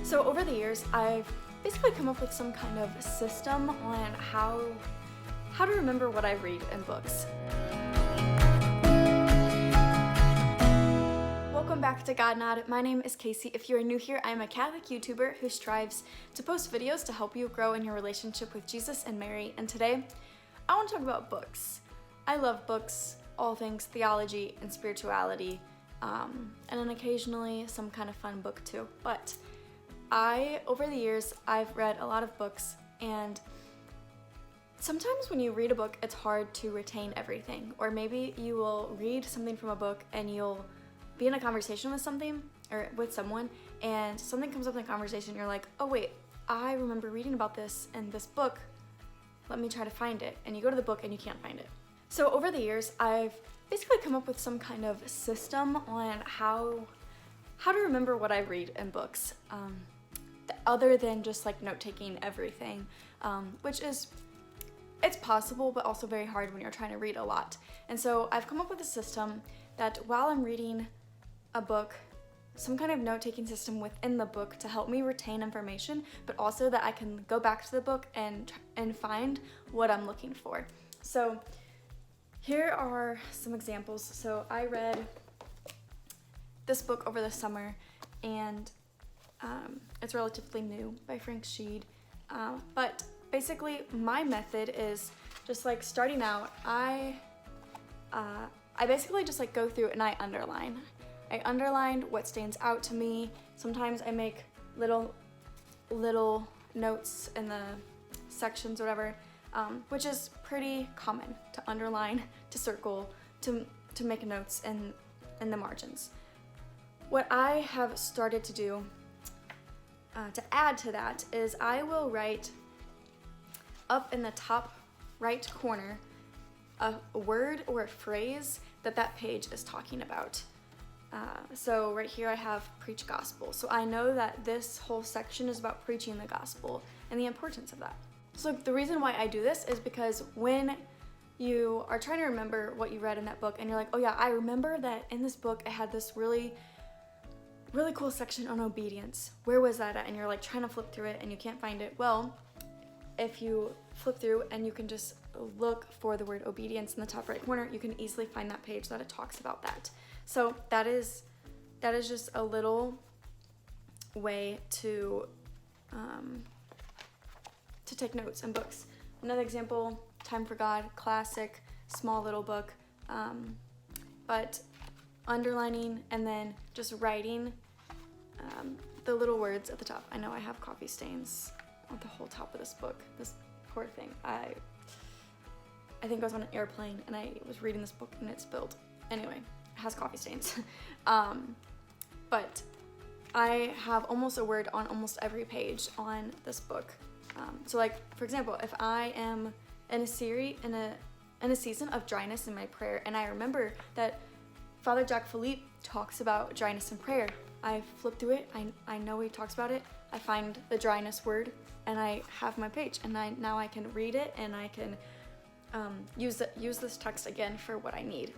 So over the years, I've basically come up with some kind of system on how to remember what I read in books. Welcome back to God Nod. My name is Casey. If you are new here, I am a Catholic YouTuber who strives to post videos to help you grow in your relationship with Jesus and Mary. And today, I want to talk about books. I love books, all things theology and spirituality, and then occasionally some kind of fun book too. But over the years, I've read a lot of books, and sometimes when you read a book, it's hard to retain everything. Or maybe you will read something from a book and you'll be in a conversation with someone, and something comes up in the conversation, you're like, oh wait, I remember reading about this in this book. Let me try to find it. And you go to the book and you can't find it. So over the years, I've basically come up with some kind of system on how to remember what I read in books. Other than just like note-taking everything, which is, it's possible, but also very hard when you're trying to read a lot. And so I've come up with a system that while I'm reading a book, some kind of note-taking system within the book to help me retain information, but also that I can go back to the book and find what I'm looking for. So here are some examples. So I read this book over the summer, and it's relatively new, by Frank Sheed, but basically my method is just like starting out, I basically just like go through and I underline what stands out to me. Sometimes I make little notes in the sections or whatever, which is pretty common to underline, to circle, to make notes in the margins. What I have started to do to add to that is I will write up in the top right corner a word or a phrase that page is talking about. So right here I have preach gospel. So I know that this whole section is about preaching the gospel and the importance of that. So the reason why I do this is because when you are trying to remember what you read in that book and you're like, oh yeah, I remember that in this book it had this really cool section on obedience. Where was that at? And you're like trying to flip through it and you can't find it. Well, if you flip through and you can just look for the word obedience in the top right corner, you can easily find that page that it talks about that. So that is just a little way to take notes in books. Another example, Time for God, classic, small little book, but underlining and then just writing the little words at the top. I know I have coffee stains on the whole top of this book. This poor thing. I think I was on an airplane and I was reading this book and it spilled. Anyway, it has coffee stains. But I have almost a word on almost every page on this book. So like, for example, if I am in a season of dryness in my prayer, and I remember that Father Jack Philippe talks about dryness in prayer, I flip through it, I know he talks about it, I find the dryness word, and I have my page, and now I can read it, and I can use this text again for what I need.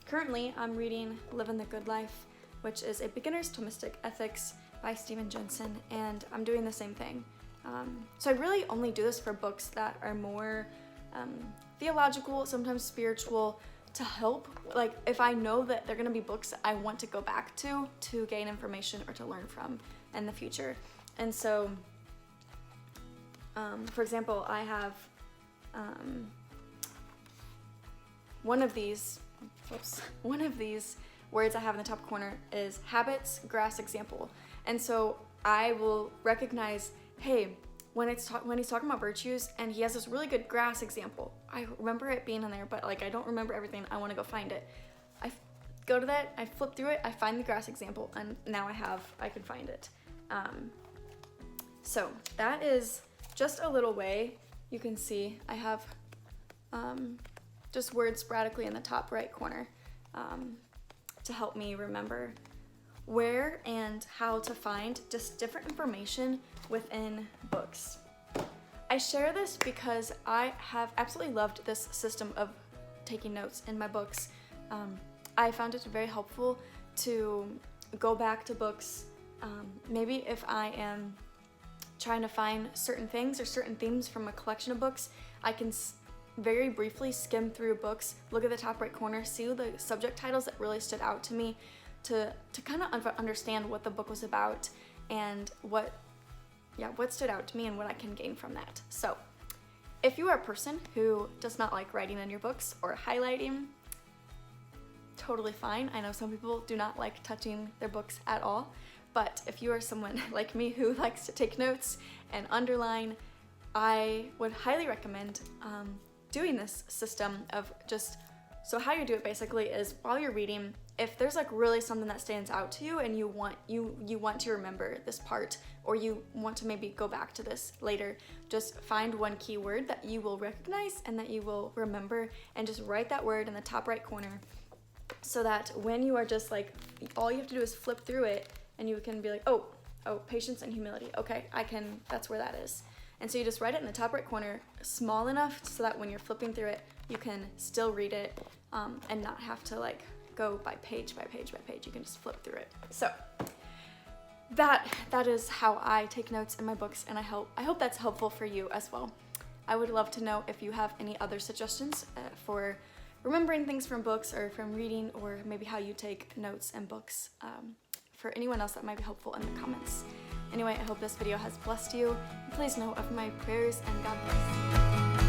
Currently, I'm reading Living the Good Life, which is a beginner's Thomistic ethics by Steven Jensen, and I'm doing the same thing. So I really only do this for books that are more theological, sometimes spiritual, to help, like if I know that they're gonna be books that I want to go back to gain information or to learn from in the future. And so, for example, I have one of these words I have in the top corner is habits, grass example. And so I will recognize, hey, when he's talking about virtues and he has this really good grass example, I remember it being in there, but like I don't remember everything. I want to go find it. I go to that, I flip through it, I find the grass example, and now I can find it. So that is just a little way. You can see I have just words sporadically in the top right corner to help me remember where and how to find just different information within books. I share this because I have absolutely loved this system of taking notes in my books. I found it very helpful to go back to books Maybe if I am trying to find certain things or certain themes from a collection of books, I can very briefly skim through books, look at the top right corner, see the subject titles that really stood out to me to kind of understand what the book was about and what stood out to me and what I can gain from that. So if you are a person who does not like writing in your books or highlighting, totally fine. I know some people do not like touching their books at all, but if you are someone like me who likes to take notes and underline, I would highly recommend doing this system of just, so how you do it basically is while you're reading, if there's like really something that stands out to you and you want to remember this part, or you want to maybe go back to this later, just find one keyword that you will recognize and that you will remember and just write that word in the top right corner, so that when you are just like, all you have to do is flip through it and you can be like, oh, patience and humility. Okay, that's where that is. And so you just write it in the top right corner, small enough so that when you're flipping through it, you can still read it and not have to like go by page by page by page. You can just flip through it. So that is how I take notes in my books, and I hope that's helpful for you as well. I would love to know if you have any other suggestions for remembering things from books or from reading, or maybe how you take notes in books. For anyone else, that might be helpful in the comments. Anyway, I hope this video has blessed you. Please know of my prayers, and God bless.